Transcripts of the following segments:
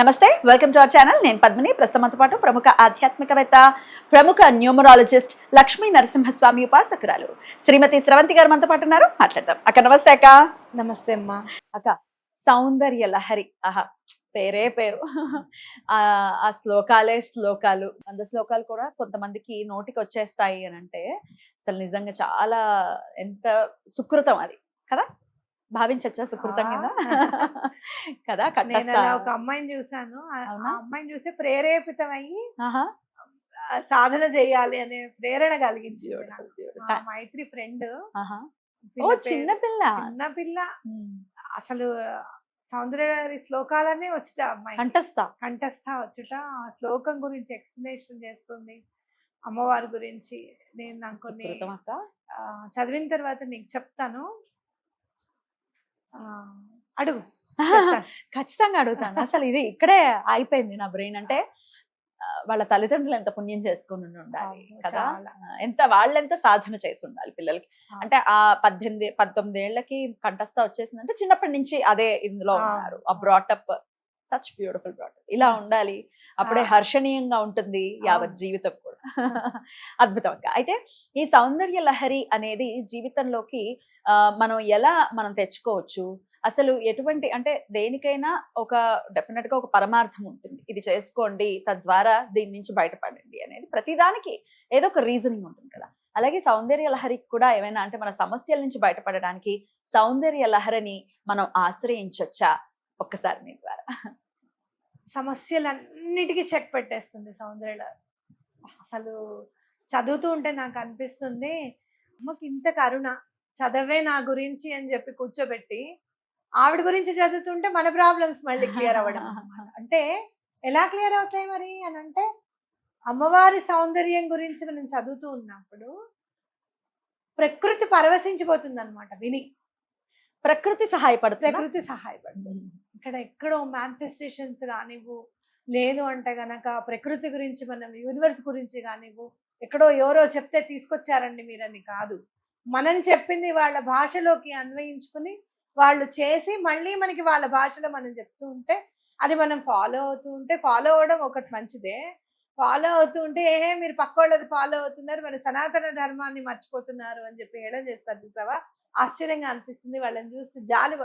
నమస్తే, welcome to our channel. నేను పద్మిని. ప్రస్తుతంతో పాటు ప్రముఖ ఆధ్యాత్మికవేత్త, ప్రముఖ న్యూమరాలజిస్ట్ లక్ష్మీ నరసింహస్వామి ఉపాసకురాలు శ్రీమతి స్రవంతి గారు మనతో పాటు ఉన్నారు. మాట్లాడదాం. అక్క నమస్తే. అక్క నమస్తే అమ్మా. అక్క, సౌందర్య లహరి, ఆహా పేరే పేరు. ఆ శ్లోకాలే శ్లోకాలు. 100 శ్లోకాలు కూడా కొంతమందికి నోటికి వచ్చేస్తాయి అని అంటే అసలు నిజంగా చాలా ఎంత సుకృతం అది కదా, భావించచ్చా సుకృతం కదా కదా. నేను అలా ఒక అమ్మాయిని చూసాను. ఆ అమ్మాయిని చూసి ప్రేరేపితమయ్యి సాధన చేయాలి అనే ప్రేరణ కలిగించి మైత్రి ఫ్రెండ్. చిన్నపిల్ల చిన్నపిల్ల అసలు సౌందర్య శ్లోకాలనే వచ్చుట అమ్మాయి కంఠస్థ వచ్చుట. ఆ శ్లోకం గురించి ఎక్స్ప్లెనేషన్ చేస్తుంది, అమ్మవారి గురించి. నేను నాకు కొన్ని చదివిన తర్వాత నీకు చెప్తాను, అడుగు. ఖచ్చితంగా అడుగుతాను. అసలు ఇది ఇక్కడే అయిపోయింది నా బ్రెయిన్. అంటే వాళ్ళ తల్లిదండ్రులు ఎంత పుణ్యం చేసుకుని ఉండాలి కదా, వాళ్ళెంత సాధన చేసి ఉండాలి పిల్లలకి. అంటే ఆ 18-19 ఏళ్లకి కంఠస్థ వచ్చేసిందంటే చిన్నప్పటి నుంచి అదే ఇందులో ఉన్నారు. ఆ బ్రాటప్, సచ్ బ్యూటిఫుల్ బ్రాటప్. ఇలా ఉండాలి, అప్పుడే హర్షణీయంగా ఉంటుంది యావత్ జీవితం కూడా. అద్భుతంగా. అయితే ఈ సౌందర్య లహరి అనేది జీవితంలోకి మనం తెచ్చుకోవచ్చు. అసలు ఎటువంటి, అంటే దేనికైనా ఒక డెఫినెట్ గా ఒక పరమార్థం ఉంటుంది. ఇది చేసుకోండి, తద్వారా దీని నుంచి బయటపడండి అనేది ప్రతిదానికి ఏదో ఒక రీజనింగ్ ఉంటుంది కదా. అలాగే సౌందర్య లహరికి కూడా ఏమైనా, అంటే మన సమస్యల నుంచి బయటపడడానికి సౌందర్య లహరిని మనం ఆశ్రయించొచ్చా? ఒక్కసారి మీ ద్వారా. సమస్యలన్నిటికీ చెక్ పెట్టేస్తుంది సౌందర్య లహరి. అసలు చదువుతూ ఉంటే నాకు అనిపిస్తుంది, అమ్మకి ఇంత కరుణ, చదవే నా గురించి అని చెప్పి కూర్చోబెట్టి ఆవిడ గురించి చదువుతుంటే మన ప్రాబ్లమ్స్ మళ్ళీ క్లియర్ అవ్వడం. అంటే ఎలా క్లియర్ అవుతాయి మరి అని అంటే, అమ్మవారి సౌందర్యం గురించి మనం చదువుతూ ఉన్నప్పుడు ప్రకృతి పరవశించిపోతుంది అనమాట విని. ప్రకృతి సహాయపడుతుంది. ఇక్కడ ఎక్కడో మేనిఫెస్టేషన్స్ కానివ్వు, లేదు అంటే గనక ప్రకృతి గురించి, మనం యూనివర్స్ గురించి కానివ్వు, ఎక్కడో ఎవరో చెప్తే తీసుకొచ్చారండి మీరని కాదు. మనం చెప్పింది వాళ్ళ భాషలోకి అన్వయించుకుని వాళ్ళు చేసి మళ్ళీ మనకి వాళ్ళ భాషలో మనం చెప్తూ ఉంటే, అది మనం ఫాలో అవుతూ ఉంటే, ఫాలో అవడం ఒకటి మంచిదే. ఫాలో అవుతూ ఉంటే మీరు పక్కోళ్ళది ఫాలో అవుతున్నారు, మన సనాతన ధర్మాన్ని మర్చిపోతున్నారు అని చెప్పి ఏడం చేస్తారు చూసావా. ఆశ్చర్యంగా అనిపిస్తుంది వాళ్ళని చూస్తే, జాలి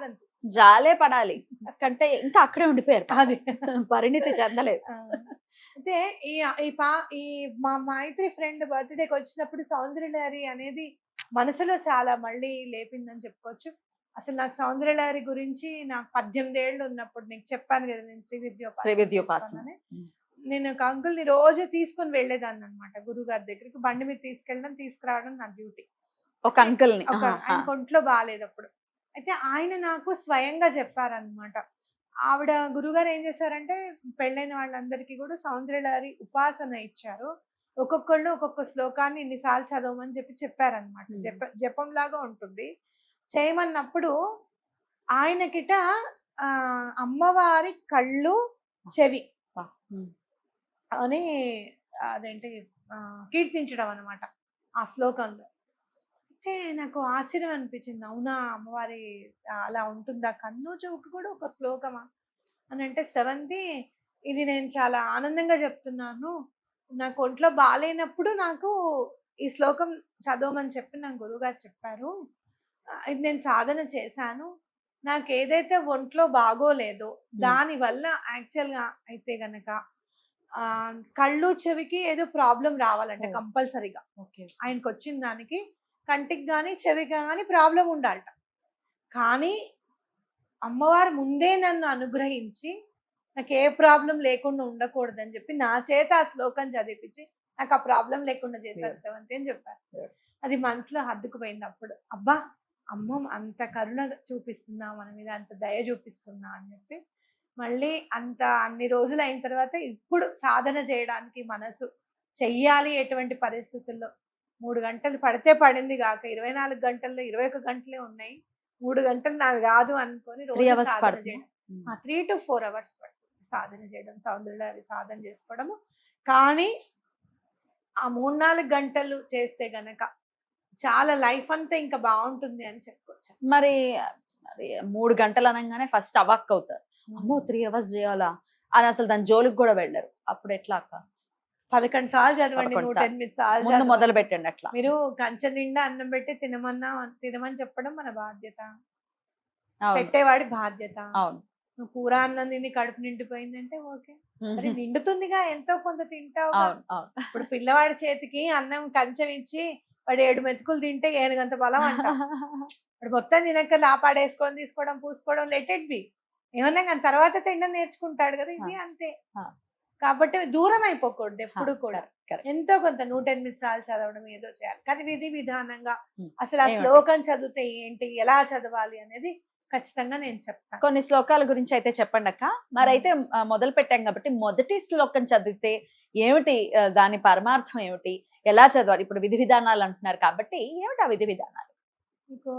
అనిపిస్తుంది. జాలే పడాలి కంటే ఇంకా అక్కడే ఉండిపోయారు, అది పరిణితి చెందలేదు. అయితే ఈ మా మైత్రి ఫ్రెండ్ బర్త్డేకి వచ్చినప్పుడు సౌందర్య లహరి అనేది మనసులో చాలా మళ్ళీ లేపిందని చెప్పుకోవచ్చు. అసలు నాకు సౌందర్య లహరి గురించి నాకు 18 ఏళ్ళు ఉన్నప్పుడు, నీకు చెప్పాను కదా నేను శ్రీ విద్యోపాసన. నేను ఒక అంకుల్ని రోజు తీసుకొని వెళ్ళేదాన్ని అనమాట గురువు గారి దగ్గరికి. బండి మీద తీసుకెళ్ళడం తీసుకురావడం నా డ్యూటీ. ఒక అంకుల్ని, ఆయనకు ఒంట్లో బాగాలేదు అప్పుడు. అయితే ఆయన నాకు స్వయంగా చెప్పారనమాట. ఆవిడ గురుగారు ఏం చేశారంటే, పెళ్ళైన వాళ్ళందరికీ కూడా సౌందర్య లహరి ఉపాసన ఇచ్చారు. ఒక్కొక్కళ్ళు ఒక్కొక్క శ్లోకాన్ని ఇన్నిసార్లు చదవమని చెప్పారనమాట. జపం లాగా ఉంటుంది. చేయమన్నప్పుడు ఆయనకిట అమ్మవారి కళ్ళు చెవి అని అదేంటి కీర్తించడం అనమాట ఆ శ్లోకంలో. అయితే నాకు ఆశ్చర్యం అనిపించింది, అవునా అమ్మవారి అలా ఉంటుందా, కన్ను చెవుకి కూడా ఒక శ్లోకమా అని అంటే, స్రవంతి ఇది నేను చాలా ఆనందంగా చెప్తున్నాను, నాకు ఒంట్లో బాగాలేనప్పుడు నాకు ఈ శ్లోకం చదవమని చెప్పి నా గురువుగారు చెప్పారు. ఇది నేను సాధన చేశాను. నాకు ఏదైతే ఒంట్లో బాగోలేదో దానివల్ల యాక్చువల్గా అయితే గనక కళ్ళు చెవికి ఏదో ప్రాబ్లం రావాలంటే కంపల్సరీగా ఆయనకు వచ్చిన దానికి కంటికి కానీ చెవికి కానీ ప్రాబ్లం ఉండాలట. కానీ అమ్మవారు ముందే నన్ను అనుగ్రహించి నాకు ఏ ప్రాబ్లం లేకుండా ఉండకూడదని చెప్పి నా చేత ఆ శ్లోకం చదివించి నాకు ఆ ప్రాబ్లం లేకుండా చేశారు శ్రవంతి అని చెప్పారు. అది మనసులో హద్దుకుపోయింది అప్పుడు. అబ్బా, అమ్మ అంత కరుణ చూపిస్తున్నా మన మీద, అంత దయ చూపిస్తున్నా అని చెప్పి మళ్ళీ అన్ని రోజులు అయిన తర్వాత ఇప్పుడు సాధన చేయడానికి మనసు చెయ్యాలి. ఎటువంటి పరిస్థితుల్లో 3 గంటలు పడితే పడింది కాక 24 గంటల్లో 21 గంటలే ఉన్నాయి, 3 గంటలు నాకు కాదు అనుకొని రోజు సాధన చేయడం. 3 to 4 hours పడుతుంది సాధన చేయడం, సౌందర్య లహరి సాధన చేసుకోవడము. కానీ ఆ 3-4 గంటలు చేస్తే గనక చాలా లైఫ్ అంతా ఇంకా బాగుంటుంది అని చెప్పుకోవచ్చు. మరి 3 గంటలు అనగానే ఫస్ట్ అవాక్ అవుతారు. అమ్మో 3 hours చేయాలా అని అసలు దాని జోలికి కూడా వెళ్ళరు. అప్పుడు ఎట్లా అక్క? 11 సార్లు చదవండి, 11 108 సార్లు ముందు చదవండి. మొదలు పెట్టండి అట్లా. మీరు కంచె నిండా అన్నం పెట్టి తినమని చెప్పడం మన బాధ్యత, అవును పెట్టేవాడి బాధ్యత. అవును. నువ్వు కూర అన్నం తిని కడుపు నిండిపోయిందంటే ఓకే, మరి నిండుతుందిగా, ఎంతో కొంత తింటావుగా. అవును అవును. ఇప్పుడు పిల్లవాడి చేతికి అన్నం కంచం ఇచ్చి వాడు 7 మెతుకులు తింటే ఏనుగంత బలం అంట. ఇప్పుడు మొత్తం తినక లాపాడేసుకొని తీసుకోవడం పూసుకోవడం లెట్ ఇట్ బి, ఏమన్నా కానీ తర్వాత తినడం నేర్చుకుంటాడు కదా. ఇది అంతే. కాబట్టి దూరం అయిపోకూడదు ఎప్పుడు కూడా. ఎంతో కొంత 108 సార్లు చదవడం ఏదో చేయాలి, కానీ విధి విధానంగా అసలు ఆ శ్లోకం చదివితే ఏంటి, ఎలా చదవాలి అనేది ఖచ్చితంగా నేను చెప్తాను. కొన్ని శ్లోకాల గురించి అయితే చెప్పండి అక్క. మరి అయితే మొదలు పెట్టాం కాబట్టి మొదటి శ్లోకం చదివితే ఏమిటి, దాని పరమార్థం ఏమిటి, ఎలా చదవాలి? ఇప్పుడు విధి విధానాలు అంటున్నారు కాబట్టి ఏమిటి ఆ విధి విధానాలు? మీకు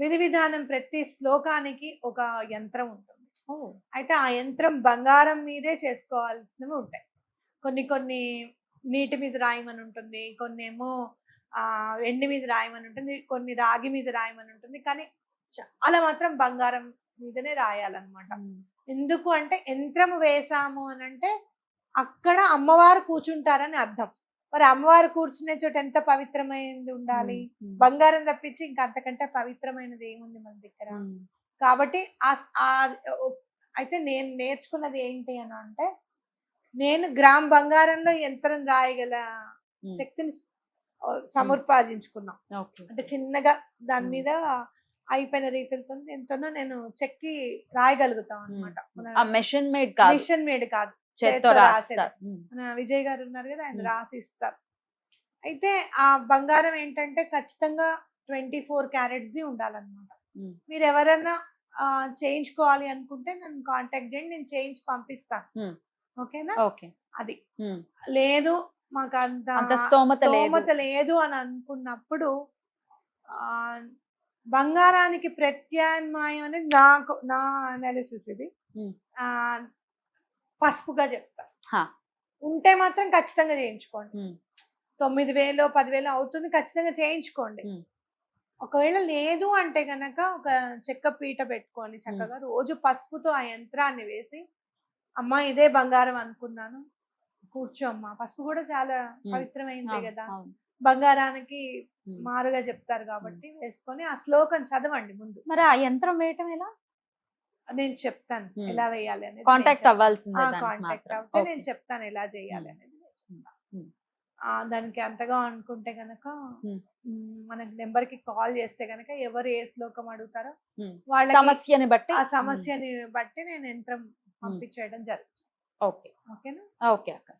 విధి విధానం, ప్రతి శ్లోకానికి ఒక యంత్రం ఉంటుంది. అయితే ఆ యంత్రం బంగారం మీదే చేసుకోవాల్సినవి ఉంటాయి. కొన్ని నీటి మీద రాయమని ఉంటుంది, కొన్ని ఏమో ఎండి మీద రాయమని ఉంటుంది, కొన్ని రాగి మీద రాయమని ఉంటుంది, కానీ చాలా మాత్రం బంగారం మీదనే రాయాలన్నమాట. ఎందుకు అంటే యంత్రం వేసాము అని అంటే అక్కడ అమ్మవారు కూర్చుంటారని అర్థం. మరి అమ్మవారు కూర్చునే చోట ఎంత పవిత్రమైనది ఉండాలి, బంగారం తప్పించి ఇంకా అంతకంటే పవిత్రమైనది ఏముంది మన దగ్గర. కాబట్టి అయితే నేను నేర్చుకున్నది ఏంటి అని అంటే, నేను గ్రామ్ బంగారంలో యంత్రం రాయగల శక్తిని సముపార్జించుకున్నాం. అంటే చిన్నగా దాని మీద అయిపోయిన రీఫిల్తో ఎంతనో నేను చెక్కి రాయగలుగుతాం అనమాట. మిషన్ మేడ్ కాదు, చేత్తో రాస్తారు. మన విజయ్ గారు ఉన్నారు కదా, ఆయన రాసి ఇస్తారు. అయితే ఆ బంగారం ఏంటంటే ఖచ్చితంగా 24 క్యారెట్స్ ది ఉండాలన్నమాట. మీరు ఎవరన్నా చేయించుకోవాలి అనుకుంటే నన్ను కాంటాక్ట్ చేయండి, నేను చేయించి పంపిస్తాను. ఓకేనా? ఓకే. అది లేదు మాకు అంత స్తోమత లేదు అని అనుకున్నప్పుడు బంగారానికి ప్రత్యామ్నాయం అనేది నా అనాలిసిస్ ఇది. పసుపుగా చెప్తా. ఉంటే మాత్రం ఖచ్చితంగా చేయించుకోండి. 9,000 10,000 అవుతుంది, ఖచ్చితంగా చేయించుకోండి. ఒకవేళ లేదు అంటే గనక ఒక చెక్క పీట పెట్టుకొని చక్కగా రోజు పసుపుతో ఆ యంత్రాన్ని వేసి, అమ్మా ఇదే బంగారం అనుకున్నాను, కూర్చో అమ్మా. పసుపు కూడా చాలా పవిత్రమైందే కదా, బంగారానికి మారుగా చెప్తారు కాబట్టి వేసుకొని ఆ శ్లోకం చదవండి ముందు. మరి ఆ యంత్రం వేయటం ఎలా? నేను చెప్తాను ఎలా వేయాలి అనేది. కాంటాక్ట్ అవ్వాల్సిందే. కాంటాక్ట్ అవుతే నేను చెప్తాను ఎలా చేయాలి అనేది. దానికి అంతగా అనుకుంటే గనక మనకి నెంబర్ కి కాల్ చేస్తే గనక ఎవరు ఏ శ్లోకం అడుగుతారో వాళ్ళ సమస్యని బట్టి, ఆ సమస్యని బట్టి నేను యంత్రం పంపించేయడం జరుగుతుంది. ఓకే ఓకేనా? ఓకే అక్క.